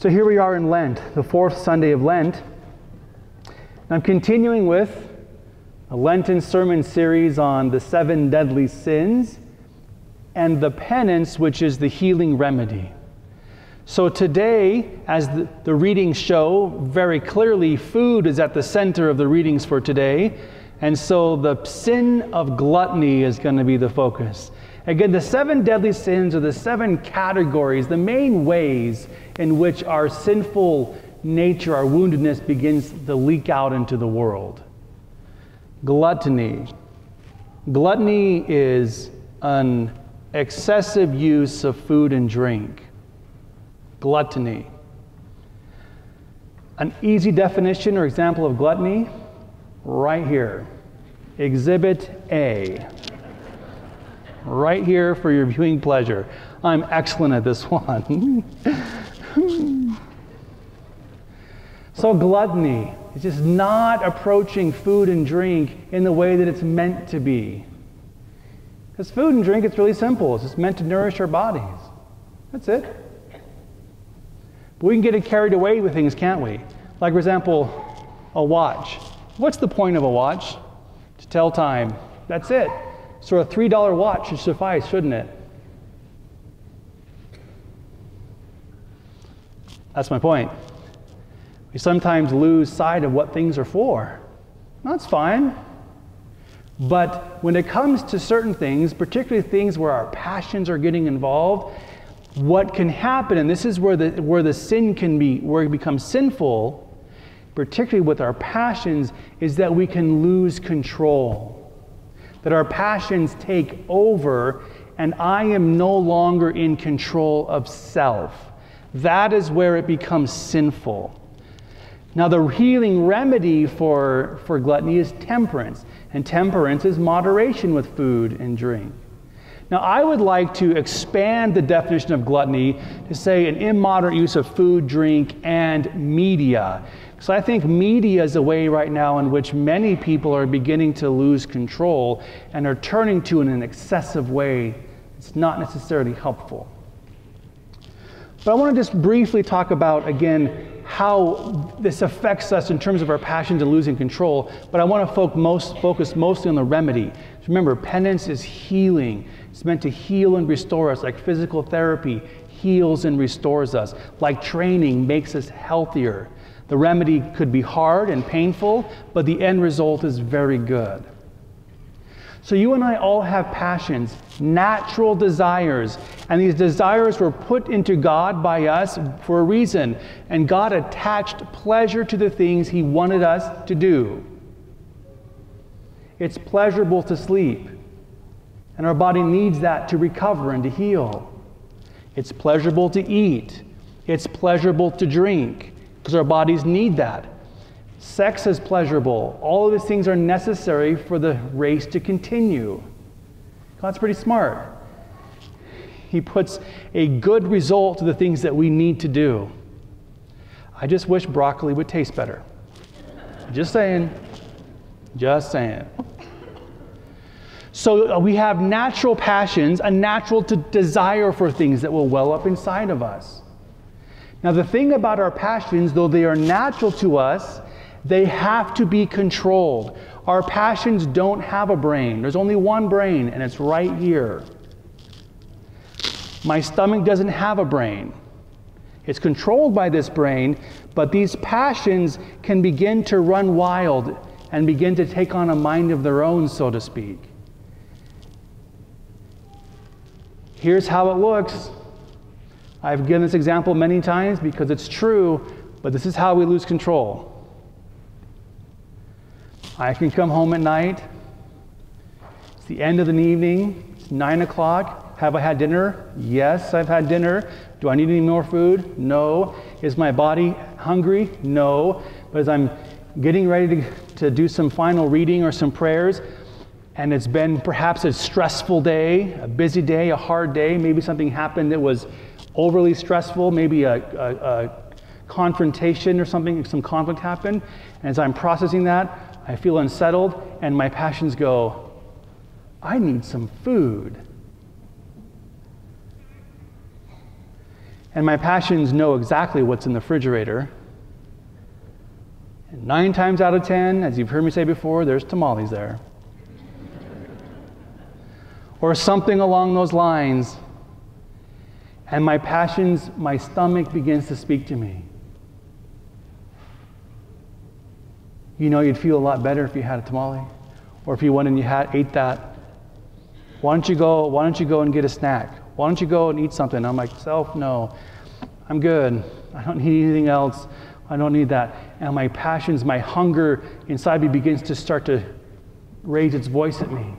So here we are in Lent, the fourth Sunday of Lent. I'm continuing with a Lenten sermon series on the 7 deadly sins and the penance, which is the healing remedy. So today, as the readings show very clearly, food is at the center of the readings for today. And so the sin of gluttony is going to be the focus. Again, the 7 deadly sins are the 7 categories, the main ways in which our sinful nature, our woundedness begins to leak out into the world. Gluttony. Gluttony is an excessive use of food and drink. Gluttony. An easy definition or example of gluttony, right here. Exhibit A. Right here for your viewing pleasure. I'm excellent at this one. So gluttony is just not approaching food and drink in the way that it's meant to be. Because food and drink, it's really simple. It's just meant to nourish our bodies. That's it. But we can get carried away with things, can't we? Like, for example, a watch. What's the point of a watch? To tell time. That's it. So a $3 watch should suffice, shouldn't it? That's my point. We sometimes lose sight of what things are for. That's fine. But when it comes to certain things, particularly things where our passions are getting involved, what can happen, and this is where the sin can be, where it becomes sinful, particularly with our passions, is that we can lose control. That our passions take over, and I am no longer in control of self. That is where it becomes sinful. Now, the healing remedy for gluttony is temperance, and temperance is moderation with food and drink. Now, I would like to expand the definition of gluttony to say an immoderate use of food, drink, and media. So I think media is a way right now in which many people are beginning to lose control and are turning to in an excessive way. It's not necessarily helpful. But I want to just briefly talk about, again, how this affects us in terms of our passions and losing control. But I want to focus mostly on the remedy. Remember, penance is healing. It's meant to heal and restore us, like physical therapy heals and restores us, like training makes us healthier. The remedy could be hard and painful, but the end result is very good. So you and I all have passions, natural desires, and these desires were put into God by us for a reason, and God attached pleasure to the things He wanted us to do. It's pleasurable to sleep, and our body needs that to recover and to heal. It's pleasurable to eat. It's pleasurable to drink, because our bodies need that. Sex is pleasurable. All of these things are necessary for the race to continue. God's pretty smart. He puts a good result to the things that we need to do. I just wish broccoli would taste better. Just saying. Just saying. So we have natural passions, a natural desire for things that will well up inside of us. Now, the thing about our passions, though they are natural to us, they have to be controlled. Our passions don't have a brain. There's only one brain, and it's right here. My stomach doesn't have a brain. It's controlled by this brain, but these passions can begin to run wild and begin to take on a mind of their own, so to speak. Here's how it looks. I've given this example many times because it's true, but this is how we lose control. I can come home at night. It's the end of the evening. It's 9 o'clock. Have I had dinner? Yes, I've had dinner. Do I need any more food? No. Is my body hungry? No. But as I'm getting ready to do some final reading or some prayers, and it's been perhaps a stressful day, a busy day, a hard day, maybe something happened that was overly stressful, maybe a confrontation or something, some conflict happened, and as I'm processing that, I feel unsettled, and my passions go, I need some food. And my passions know exactly what's in the refrigerator. And 9 times out of 10, as you've heard me say before, there's tamales there. Or something along those lines. And my passions, my stomach begins to speak to me. You know, you'd feel a lot better if you had a tamale. Or if you went and you ate that. Why don't you go and get a snack? Why don't you go and eat something? I'm like, self, no, I'm good. I don't need anything else. I don't need that. And my passions, my hunger inside me begins to start to raise its voice at me.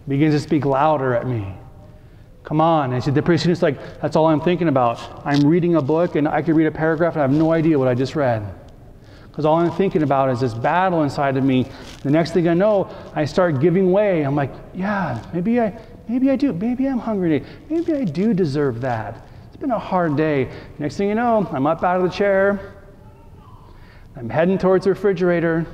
It begins to speak louder at me. Come on. And the pretty soon it's like, that's all I'm thinking about. I'm reading a book and I could read a paragraph and I have no idea what I just read. Because all I'm thinking about is this battle inside of me. The next thing I know, I start giving way. I'm like, yeah, maybe I do. Maybe I'm hungry today. Maybe I do deserve that. It's been a hard day. Next thing you know, I'm up out of the chair. I'm heading towards the refrigerator.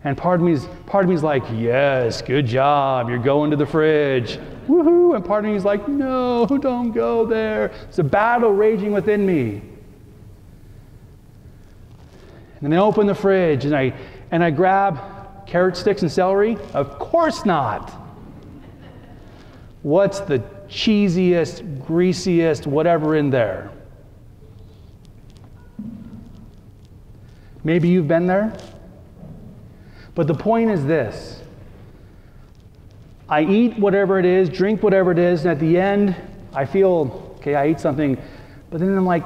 And part of me is like, yes, good job. You're going to the fridge. Woohoo. And part of me is like, no, don't go there. It's a battle raging within me. And then I open the fridge and I grab carrot sticks and celery. Of course not. What's the cheesiest, greasiest, whatever in there? Maybe you've been there. But the point is this. I eat whatever it is, drink whatever it is, and at the end, I feel, okay, I ate something, but then I'm like,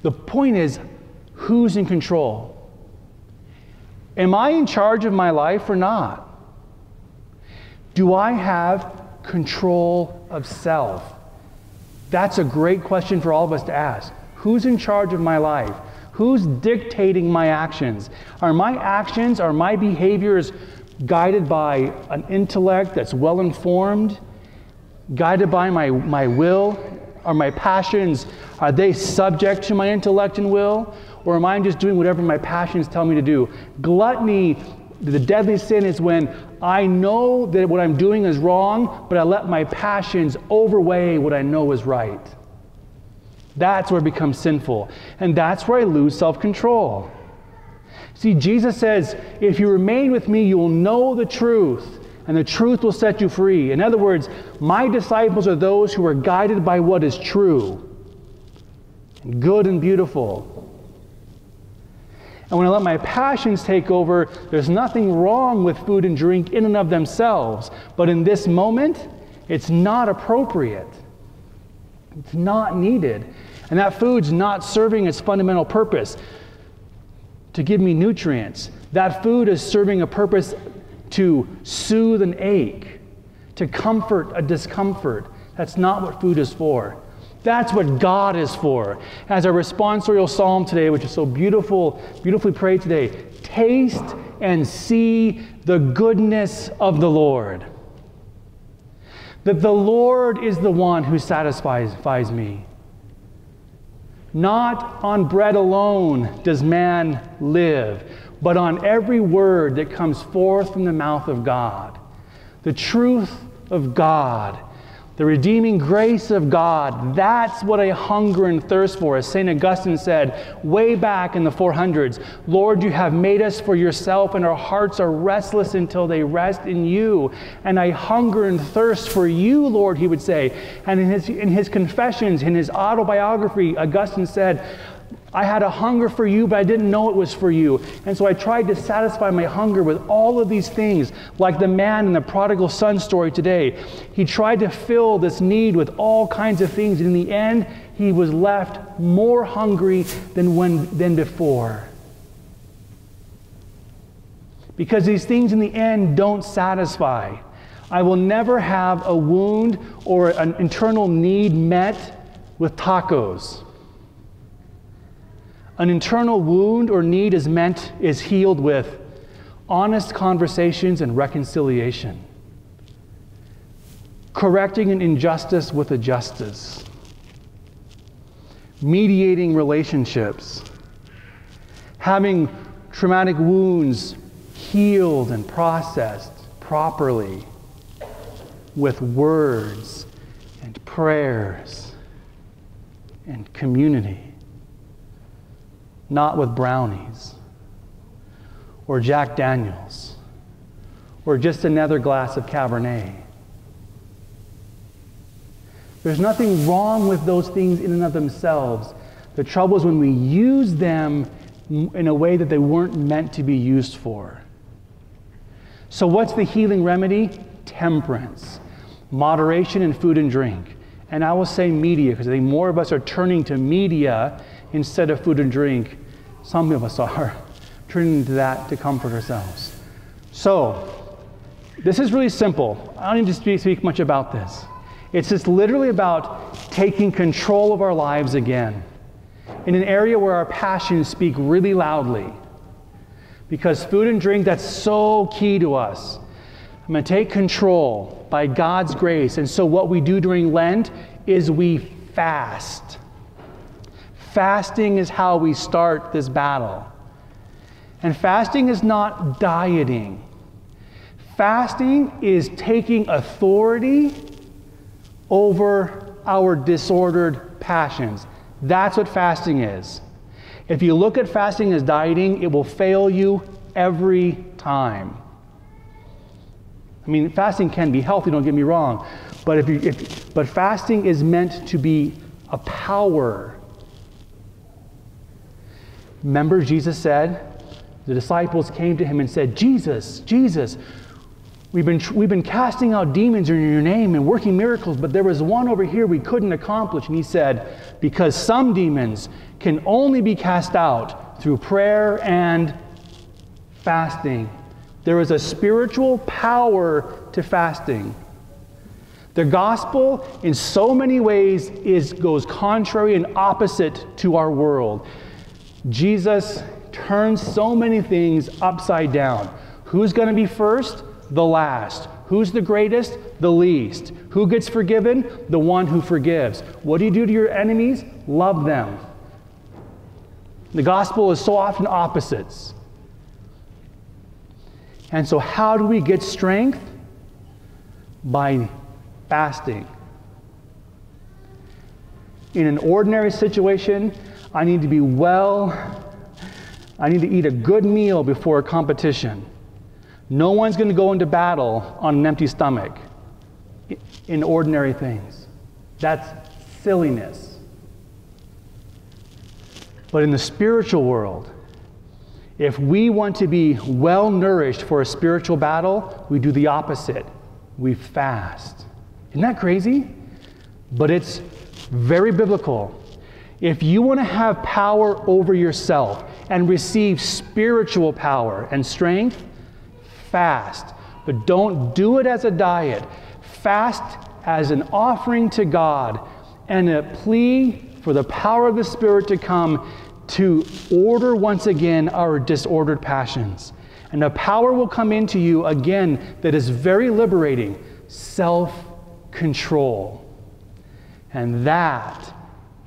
The point is, who's in control? Am I in charge of my life or not? Do I have control of self? That's a great question for all of us to ask. Who's in charge of my life? Who's dictating my actions? Are my actions, are my behaviors guided by an intellect that's well-informed? Guided by my will? Are my passions, are they subject to my intellect and will? Or am I just doing whatever my passions tell me to do? Gluttony, the deadly sin, is when I know that what I'm doing is wrong, but I let my passions overweigh what I know is right. That's where it becomes sinful. And that's where I lose self-control. See, Jesus says, if you remain with me, you will know the truth, and the truth will set you free. In other words, my disciples are those who are guided by what is true, and good and beautiful. And when I let my passions take over, there's nothing wrong with food and drink in and of themselves. But in this moment, it's not appropriate. It's not needed. And that food's not serving its fundamental purpose to give me nutrients. That food is serving a purpose to soothe an ache, to comfort a discomfort. That's not what food is for. That's what God is for. As our responsorial psalm today, which is so beautifully prayed today, taste and see the goodness of the Lord. That the Lord is the one who satisfies me. Not on bread alone does man live, but on every word that comes forth from the mouth of God. The truth of God, the redeeming grace of God, that's what I hunger and thirst for. As St. Augustine said way back in the 400s, Lord, you have made us for yourself, and our hearts are restless until they rest in you. And I hunger and thirst for you, Lord, he would say. And in his confessions, in his autobiography, Augustine said, I had a hunger for you, but I didn't know it was for you. And so I tried to satisfy my hunger with all of these things, like the man in the prodigal son story today. He tried to fill this need with all kinds of things, and in the end, he was left more hungry than before. Because these things in the end don't satisfy. I will never have a wound or an internal need met with tacos. An internal wound or need is healed with honest conversations and reconciliation. Correcting an injustice with a justice. Mediating relationships. Having traumatic wounds healed and processed properly. with words and prayers and community, not with brownies or Jack Daniels or just another glass of Cabernet. There's nothing wrong with those things in and of themselves. The trouble is when we use them in a way that they weren't meant to be used for. So what's the healing remedy? Temperance. Moderation in food and drink. And I will say media, because I think more of us are turning to media instead of food and drink. Some of us are turning to that to comfort ourselves. So, this is really simple. I don't need to speak much about this. It's just literally about taking control of our lives again in an area where our passions speak really loudly. Because food and drink, that's so key to us. I'm going to take control by God's grace. And so what we do during Lent is we fast. Fasting is how we start this battle. And fasting is not dieting. Fasting is taking authority over our disordered passions. That's what fasting is. If you look at fasting as dieting, it will fail you every time. I mean, fasting can be healthy, don't get me wrong, but fasting is meant to be a power. Remember, Jesus said, the disciples came to him and said, Jesus, Jesus, we've been casting out demons in your name and working miracles, but there was one over here we couldn't accomplish. And he said, because some demons can only be cast out through prayer and fasting. There is a spiritual power to fasting. The gospel, in so many ways, goes contrary and opposite to our world. Jesus turns so many things upside down. Who's going to be first? The last. Who's the greatest? The least. Who gets forgiven? The one who forgives. What do you do to your enemies? Love them. The gospel is so often opposites. And so how do we get strength? By fasting. In an ordinary situation, I need to eat a good meal before a competition. No one's going to go into battle on an empty stomach in ordinary things. That's silliness. But in the spiritual world, if we want to be well nourished for a spiritual battle, we do the opposite. We fast. Isn't that crazy? But it's very biblical. If you want to have power over yourself and receive spiritual power and strength, fast. But don't do it as a diet. Fast as an offering to God and a plea for the power of the Spirit to come to order once again our disordered passions. And a power will come into you again that is very liberating. Self-control. And that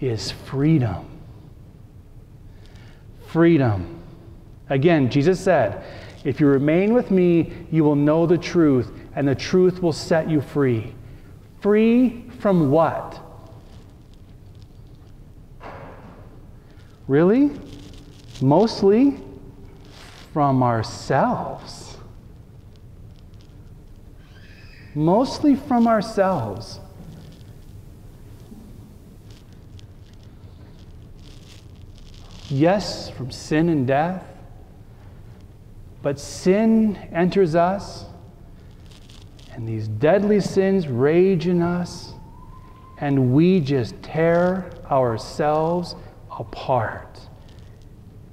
is freedom. Freedom. Again, Jesus said, if you remain with me, you will know the truth, and the truth will set you free. Free from what? Really? Mostly from ourselves. Mostly from ourselves. Yes, from sin and death. But sin enters us, and these deadly sins rage in us, and we just tear ourselves apart.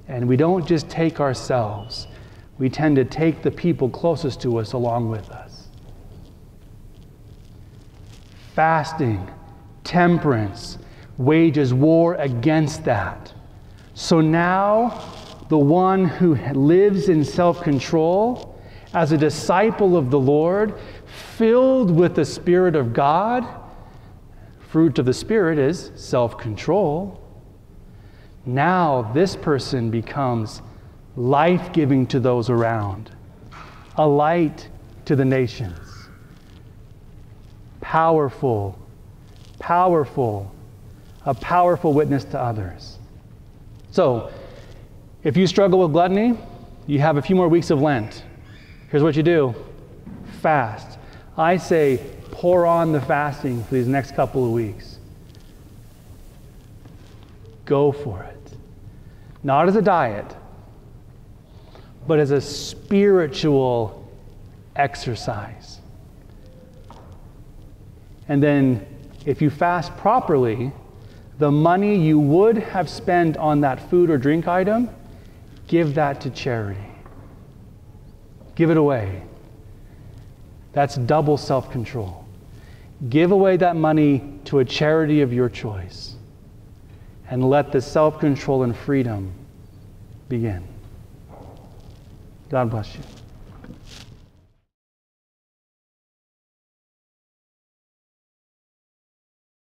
And we don't just take ourselves, we tend to take the people closest to us along with us. Fasting, temperance, wages war against that. So now, the one who lives in self-control, as a disciple of the Lord, filled with the Spirit of God, fruit of the Spirit is self-control. Now this person becomes life-giving to those around, a light to the nations. powerful, a powerful witness to others. So, if you struggle with gluttony, you have a few more weeks of Lent. Here's what you do. Fast. I say, pour on the fasting for these next couple of weeks. Go for it. Not as a diet, but as a spiritual exercise. And then, if you fast properly, the money you would have spent on that food or drink item, give that to charity. Give it away. That's double self-control. Give away that money to a charity of your choice, and let the self-control and freedom begin. God bless you.